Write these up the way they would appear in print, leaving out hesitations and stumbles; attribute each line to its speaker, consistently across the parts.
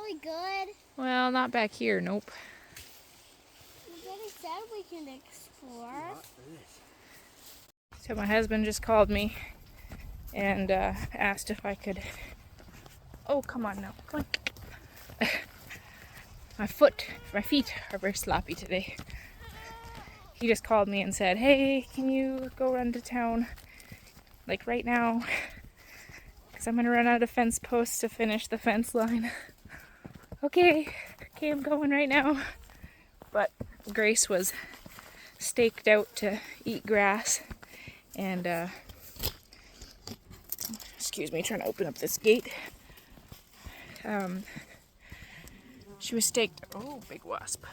Speaker 1: really good.
Speaker 2: Well, not back here, nope.
Speaker 1: Daddy said we can explore.
Speaker 2: So my husband just called me and asked if I could... Oh, come on now, come on. My feet are very sloppy today. He just called me and said, hey, can you go run to town, like right now? Because I'm gonna run out of fence posts to finish the fence line. Okay, I'm going right now. But Grace was staked out to eat grass, and excuse me, trying to open up this gate. She was staked, oh, big wasp,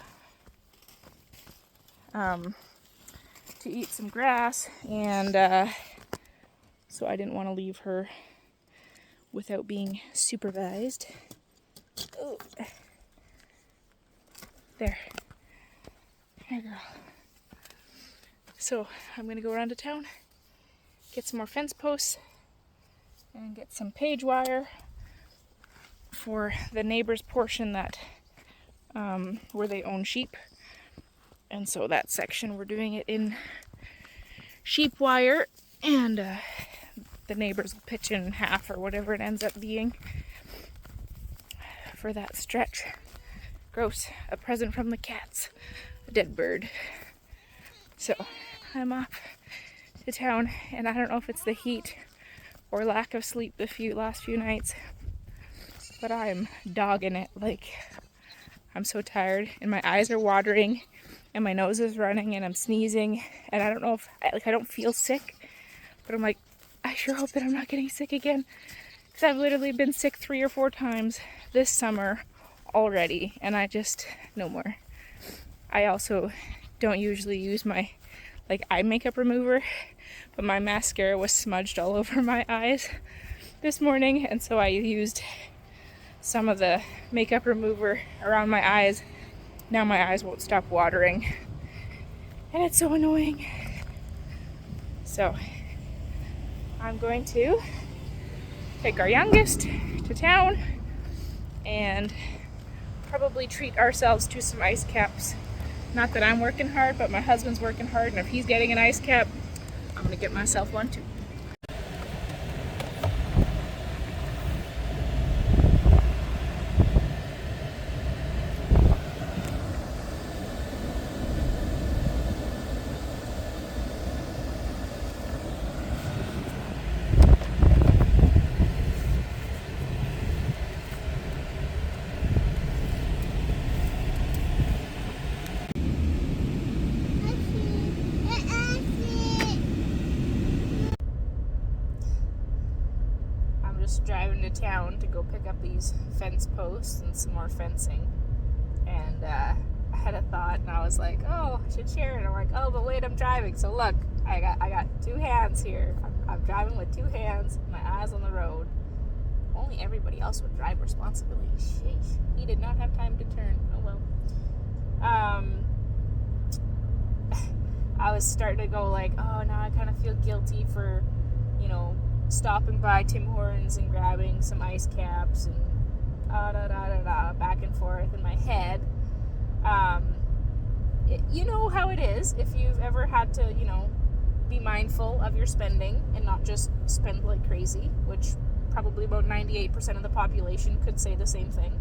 Speaker 2: to eat some grass, and so I didn't want to leave her without being supervised. Oh. There, girl. So I'm gonna go around to town, get some more fence posts, and get some page wire for the neighbor's portion that where they own sheep. And so that section we're doing it in sheep wire, and the neighbors will pitch in half or whatever it ends up being for that stretch. Gross. A present from the cats. A dead bird. So I'm off to town, and I don't know if it's the heat or lack of sleep the last few nights, but I'm dogging it. Like, I'm so tired, and my eyes are watering, and my nose is running, and I'm sneezing, and I don't know if I don't feel sick, but I'm like, I sure hope that I'm not getting sick again, because I've literally been sick 3 or 4 times this summer already, and I just, no more. I also don't usually use my eye makeup remover, but my mascara was smudged all over my eyes this morning, and so I used some of the makeup remover around my eyes. Now my eyes won't stop watering, and it's so annoying. So I'm going to take our youngest to town and probably treat ourselves to some ice caps. Not that I'm working hard, but my husband's working hard, and if he's getting an ice cap, I'm gonna get myself one too. Driving to town to go pick up these fence posts and some more fencing, and I had a thought, and I was like, oh, I should share it. I'm like, oh, but wait, I'm driving, so look, I got 2 hands here. I'm driving with 2 hands, my eyes on the road. Only everybody else would drive responsibly. Sheesh, he did not have time to turn. Oh well. I was starting to go like, oh, now I kind of feel guilty for, stopping by Tim Hortons and grabbing some ice caps and back and forth in my head. You know how it is if you've ever had to, be mindful of your spending and not just spend like crazy, which probably about 98% of the population could say the same thing.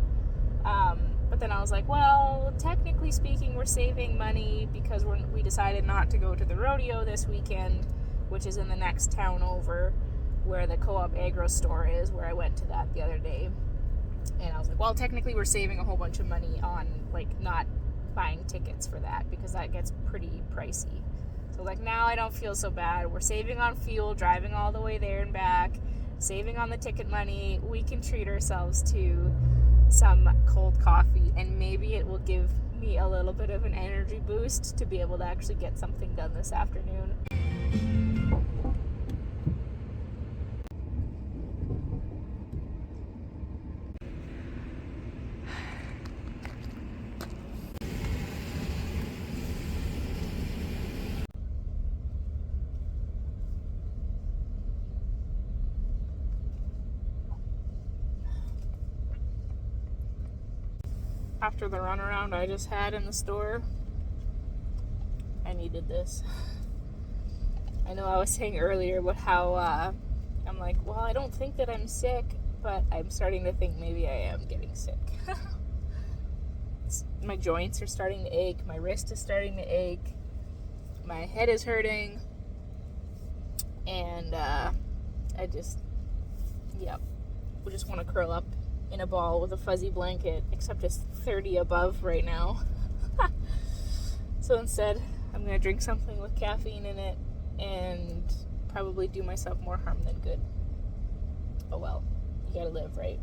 Speaker 2: But then I was like, well, technically speaking, we're saving money because we decided not to go to the rodeo this weekend, which is in the next town over, where the Co-op Agro store is, where I went to that the other day. And I was like, well, technically we're saving a whole bunch of money on not buying tickets for that, because that gets pretty pricey. So now I don't feel so bad. We're saving on fuel, driving all the way there and back, saving on the ticket money. We can treat ourselves to some cold coffee, and maybe it will give me a little bit of an energy boost to be able to actually get something done this afternoon. after the runaround I just had in the store, I needed this. I know I was saying earlier about how I'm like, well, I don't think that I'm sick, but I'm starting to think maybe I am getting sick. My joints are starting to ache, my wrist is starting to ache, my head is hurting, and I just, we just want to curl up in a ball with a fuzzy blanket, except it's 30 above right now. So instead, I'm going to drink something with caffeine in it and probably do myself more harm than good. Oh well, you gotta live, right?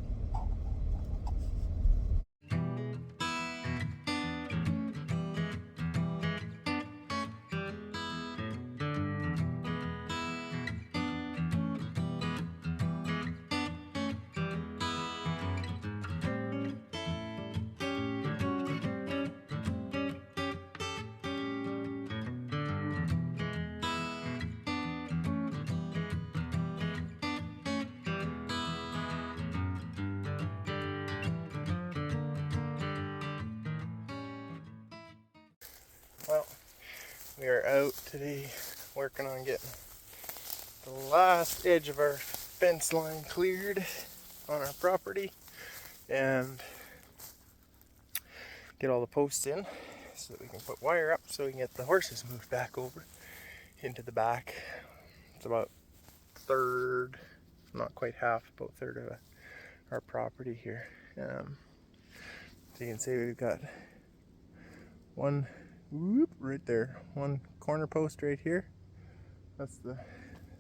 Speaker 3: Well, we are out today working on getting the last edge of our fence line cleared on our property and get all the posts in so that we can put wire up so we can get the horses moved back over into the back. It's about third, not quite half, about third of our property here. So you can see we've got one right there, one corner post right here. That's the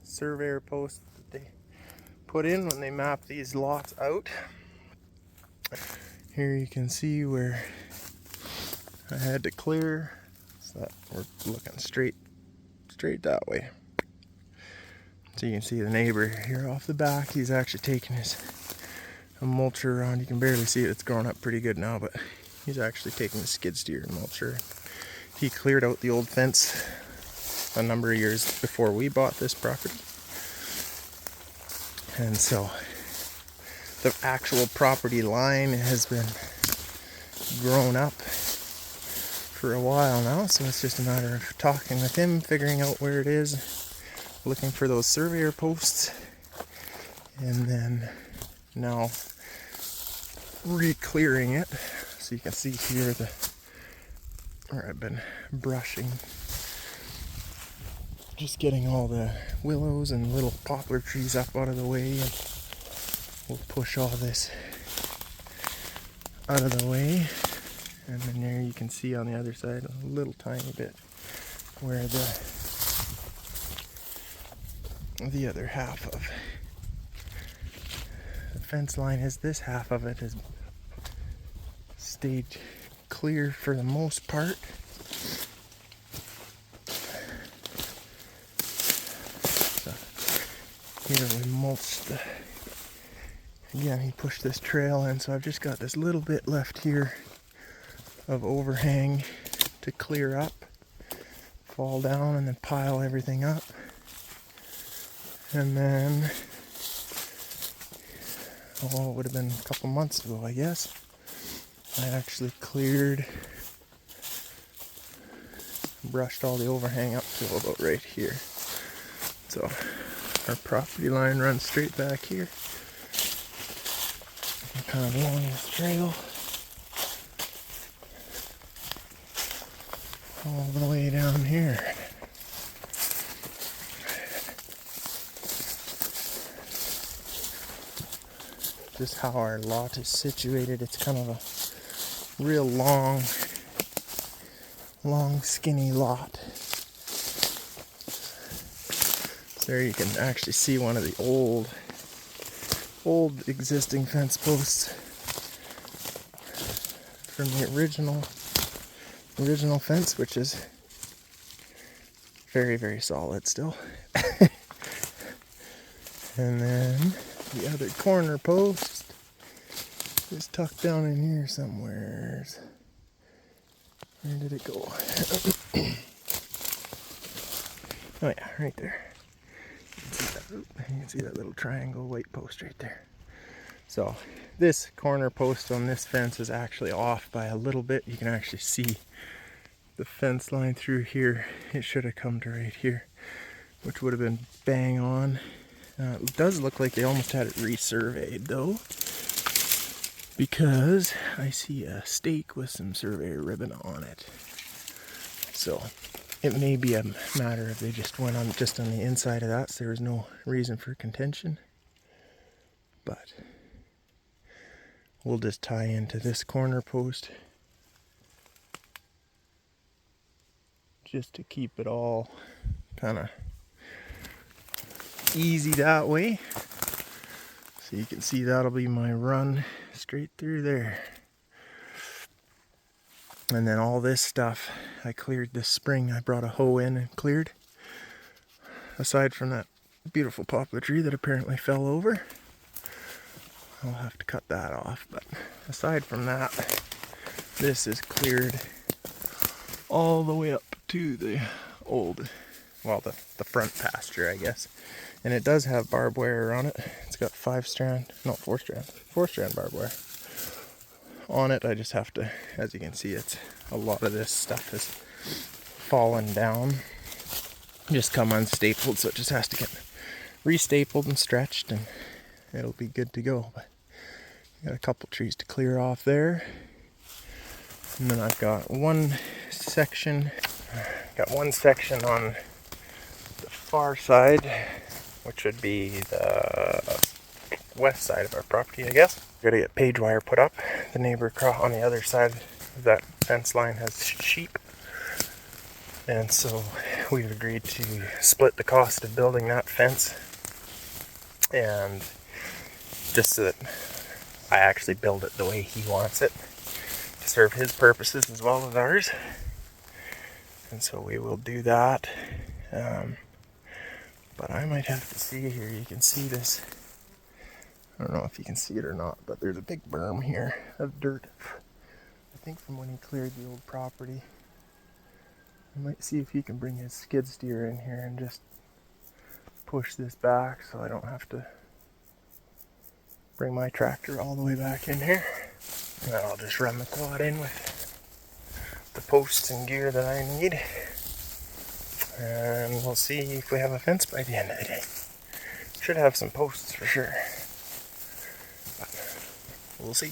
Speaker 3: surveyor post that they put in when they map these lots out. Here you can see where I had to clear so that we're looking straight that way. So you can see the neighbor here off the back. He's actually taking his mulcher around. You can barely see it. It's growing up pretty good now, but he's actually taking the skid steer and mulcher. He cleared out the old fence a number of years before we bought this property. And so the actual property line has been grown up for a while now, so it's just a matter of talking with him, figuring out where it is, looking for those surveyor posts, and then now re-clearing it. So you can see here where I've been brushing, just getting all the willows and little poplar trees up out of the way, and we'll push all this out of the way. And then there you can see on the other side a little tiny bit where the other half of the fence line is. This half of it has stayed clear for the most part. So here we mulched again, he pushed this trail in, so I've just got this little bit left here of overhang to clear up, fall down, and then pile everything up. And then, it would have been a couple months ago, I guess, I actually brushed all the overhang up to about right here. So our property line runs straight back here, kind of along this trail, all the way down here. Just how our lot is situated, it's kind of a real long skinny lot. So there you can actually see one of the old existing fence posts from the original fence, which is very, very solid still. And then the other corner post is tucked down in here somewhere. Where did it go? Oh yeah, right there. You can see that little triangle white post right there. So this corner post on this fence is actually off by a little bit. You can actually see the fence line through here. It should have come to right here, which would have been bang on. It does look like they almost had it resurveyed though, because I see a stake with some surveyor ribbon on it. So it may be a matter of they just went on just on the inside of that, so there was no reason for contention. But we'll just tie into this corner post just to keep it all kind of easy that way. So you can see that'll be my run straight through there. And then all this stuff I cleared this spring. I brought a hoe in and cleared. Aside from that beautiful poplar tree that apparently fell over. I'll have to cut that off. But aside from that, this is cleared all the way up to the old, well, the front pasture, I guess. And it does have barbed wire on it. It's got 4-strand barbed wire on it. I just have to, as you can see, it's a lot of this stuff has fallen down, just come unstapled, so it just has to get restapled and stretched, and it'll be good to go. But got a couple trees to clear off there, and then I've got one section on the far side, which would be the west side of our property, I guess. Gotta get page wire put up. The neighbor on the other side of that fence line has sheep, and so we've agreed to split the cost of building that fence, and just so that I actually build it the way he wants it to serve his purposes as well as ours. And so we will do that. But I might have to see here. You can see this. I don't know if you can see it or not, but there's a big berm here of dirt. I think from when he cleared the old property. I might see if he can bring his skid steer in here and just push this back so I don't have to bring my tractor all the way back in here. And then I'll just run the quad in with the posts and gear that I need. And we'll see if we have a fence by the end of the day. Should have some posts for sure. But we'll see.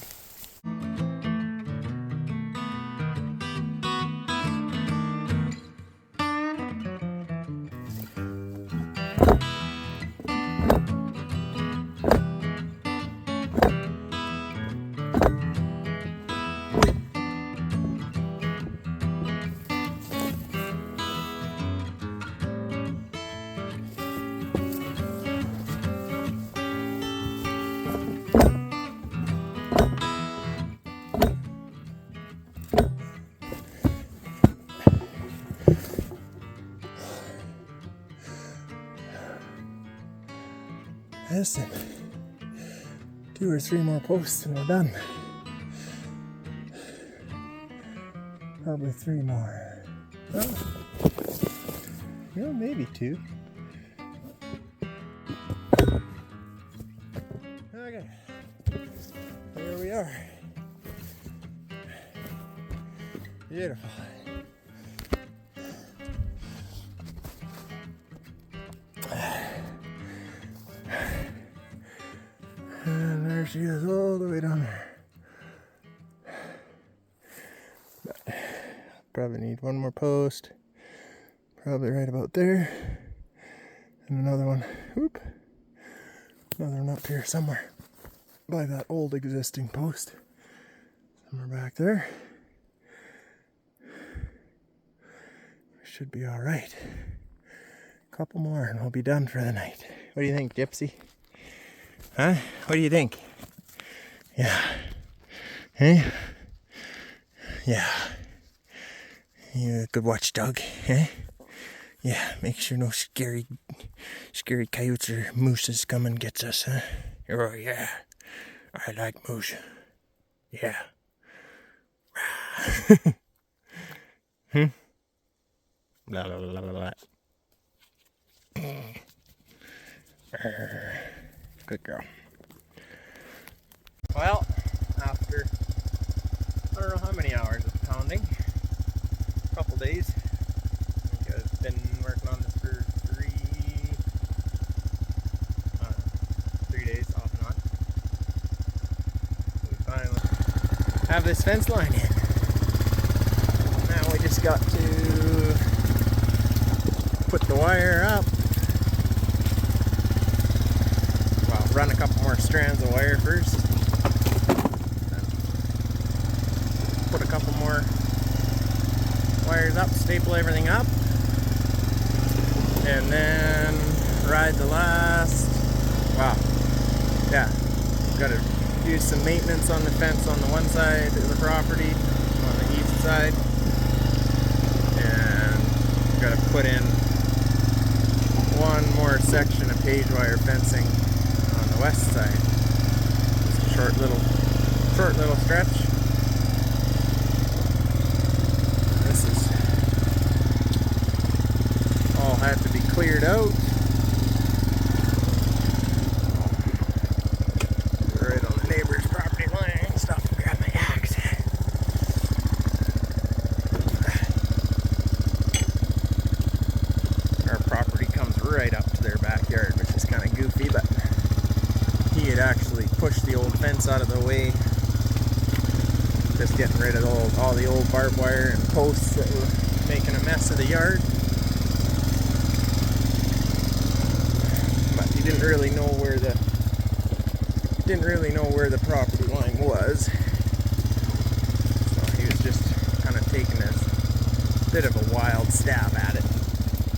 Speaker 3: Listen, 2 or 3 more posts and we're done. Probably 3 more. Oh. Yeah, maybe 2. Okay, here we are. Beautiful. And there she is, all the way down there. But probably need 1 more post. Probably right about there. And another one. Whoop. Another one up here somewhere. By that old existing post. Somewhere back there. Should be alright. Couple more and we'll be done for the night. What do you think, Gypsy? Huh? What do you think? Yeah. Hey? Yeah. You a good watchdog, eh? Yeah, make sure no scary coyotes or mooses come and gets us, huh? Oh yeah. I like moose. Yeah. Hmm? Blah blah blah blah blah. Good girl. Well, after I don't know how many hours of pounding, a couple days. I think I've been working on this for 3 days off and on. So we finally have this fence line in. Now we just got to put the wire up. Well, run a couple more strands of wire first. Put a couple more wires up, staple everything up, and then ride the last. Wow, yeah, got to do some maintenance on the fence on the one side of the property, on the east side, and got to put in one more section of page wire fencing on the west side. Just a short little stretch. This is all had to be cleared out. Right on the neighbor's property line. Stop and grab my axe. Our property comes right up to their backyard, which is kind of goofy, but he had actually pushed the old fence out of the way. Just getting rid of all the old barbed wire and posts that were making a mess of the yard. But he didn't really know where the property line was. So he was just kind of taking a bit of a wild stab at it.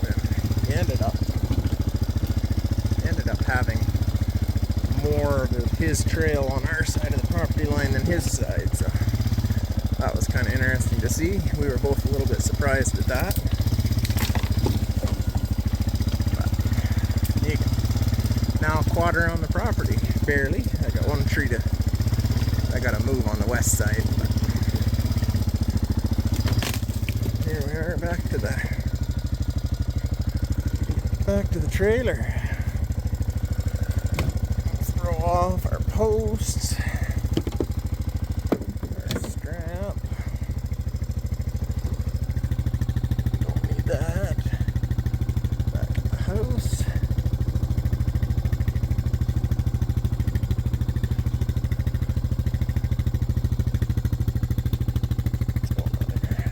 Speaker 3: And he ended up having more of his trail on our side of the property line than his side. So that was kind of interesting to see. We were both a little bit surprised at that. But you can now quarter on the property, barely. I got one tree I got to move on the west side. But here we are, back to the trailer. Throw off our posts. That back to the house. What's going on there?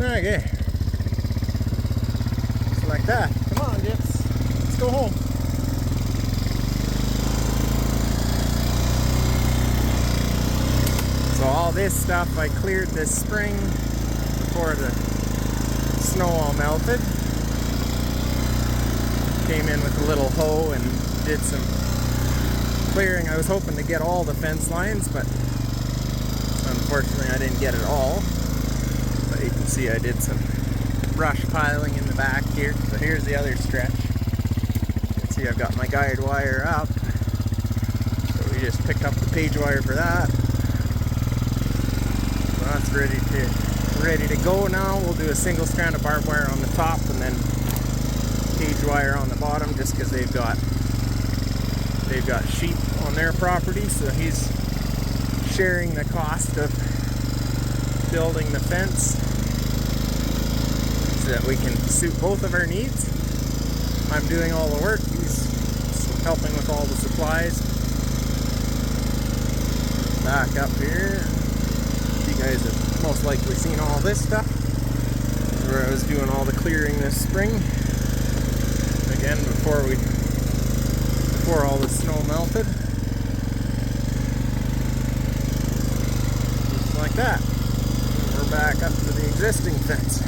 Speaker 3: Okay. Just like that. Come on, Dips. Let's go home. So all this stuff I cleared this spring before the snow all melted. Came in with a little hoe and did some clearing. I was hoping to get all the fence lines, but unfortunately I didn't get it all. But you can see I did some brush piling in the back here. So here's the other stretch. See, I've got my guide wire up, so we just picked up the page wire for that. So that's ready to go now. We'll do a single strand of barbed wire on the top and then page wire on the bottom, just because they've got sheep on their property, so he's sharing the cost of building the fence so that we can suit both of our needs. I'm doing all the work, he's helping with all the supplies. Back up here, you guys have most likely seen all this stuff, where I was doing all the clearing this spring. Again, before all the snow melted. Just like that. We're back up to the existing fence.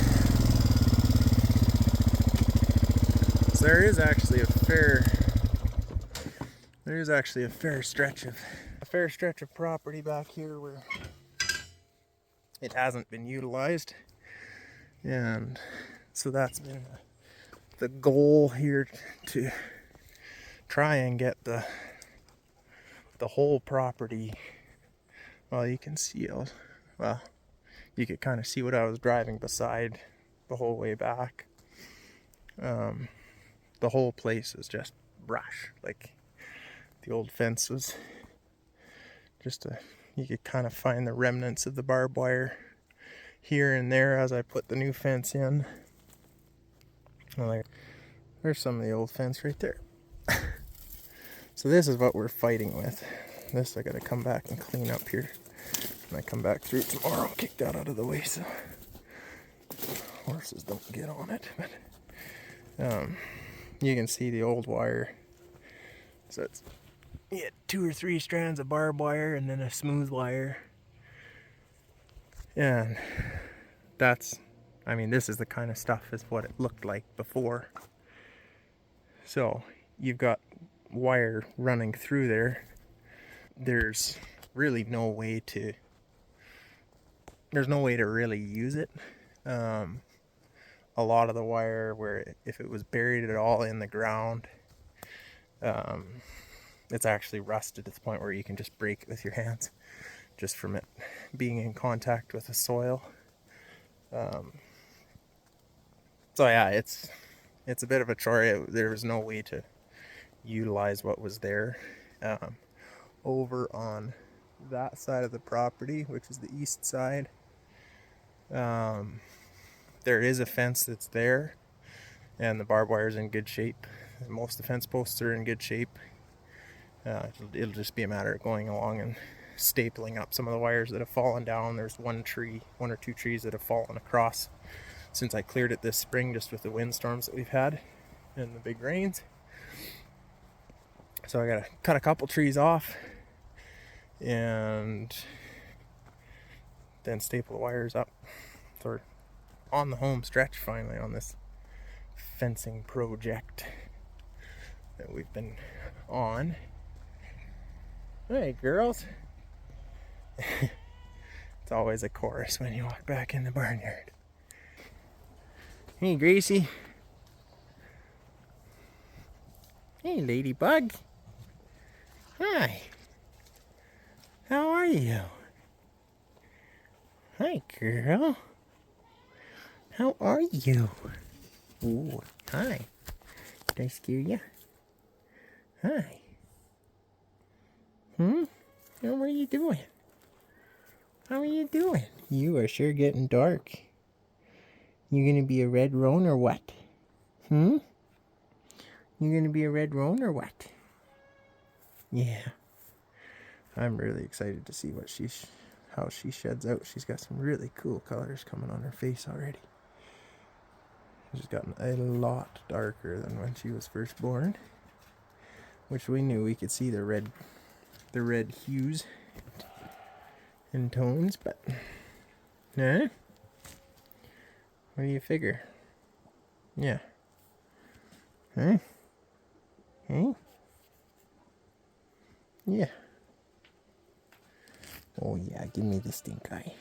Speaker 3: So there is actually a fair stretch of property back here where it hasn't been utilized, and so that's been the goal here, to try and get the whole property. Well, you can see you could kind of see what I was driving beside the whole way back. The whole place is just brush. Like, the old fence was just you could kind of find the remnants of the barbed wire here and there as I put the new fence in. Like, there's some of the old fence right there. So this is what we're fighting with. This I gotta come back and clean up here. When I come back through tomorrow, I'll kick that out of the way so horses don't get on it. But you can see the old wire. So it's, you had 2 or 3 strands of barbed wire and then a smooth wire. And that's, I mean, this is the kind of stuff is what it looked like before. So you've got wire running through there. There's really no way to really use it. A lot of the wire, where if it was buried at all in the ground, it's actually rusted to the point where you can just break it with your hands just from it being in contact with the soil. So yeah, it's a bit of a chore. There was no way to utilize what was there. Over on that side of the property, which is the east side, there is a fence that's there, and the barbed wire is in good shape. Most of the fence posts are in good shape. It'll just be a matter of going along and stapling up some of the wires that have fallen down. There's one or two trees that have fallen across since I cleared it this spring, just with the windstorms that we've had and the big rains. So I gotta cut a couple trees off and then staple the wires up. So we're on the home stretch finally on this fencing project that we've been on. Hey girls. It's always a chorus when you walk back in the barnyard. Hey Gracie. Hey ladybug. Hi. How are you? Hi girl. How are you? Ooh, hi. Did I scare you? Hi. How are you doing? How are you doing? You are sure getting dark. You gonna be a red roan or what? You gonna be a red roan or what? Yeah. I'm really excited to see what how she sheds out. She's got some really cool colors coming on her face already. She's gotten a lot darker than when she was first born, which we knew we could see the red hues and tones, but what do you figure? Yeah. Huh? Yeah. Oh yeah, give me the stink eye.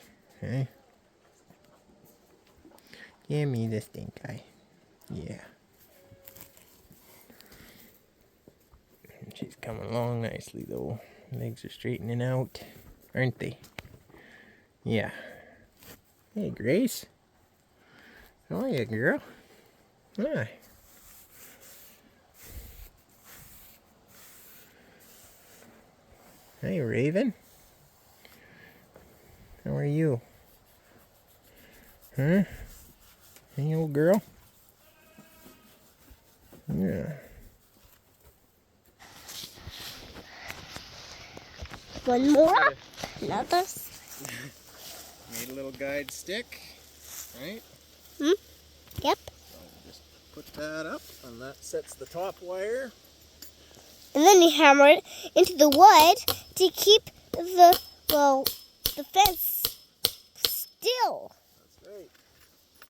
Speaker 3: Give me the stink eye. Yeah. She's coming along nicely though. Legs are straightening out, aren't they? Yeah. Hey Grace. How are you, girl? Hi. Hey Raven. How are you? Hey old girl. Yeah.
Speaker 1: One more. Another.
Speaker 3: Made a little guide stick, right?
Speaker 1: Yep.
Speaker 3: So just put that up, and that sets the top wire.
Speaker 1: And then you hammer it into the wood to keep the fence still.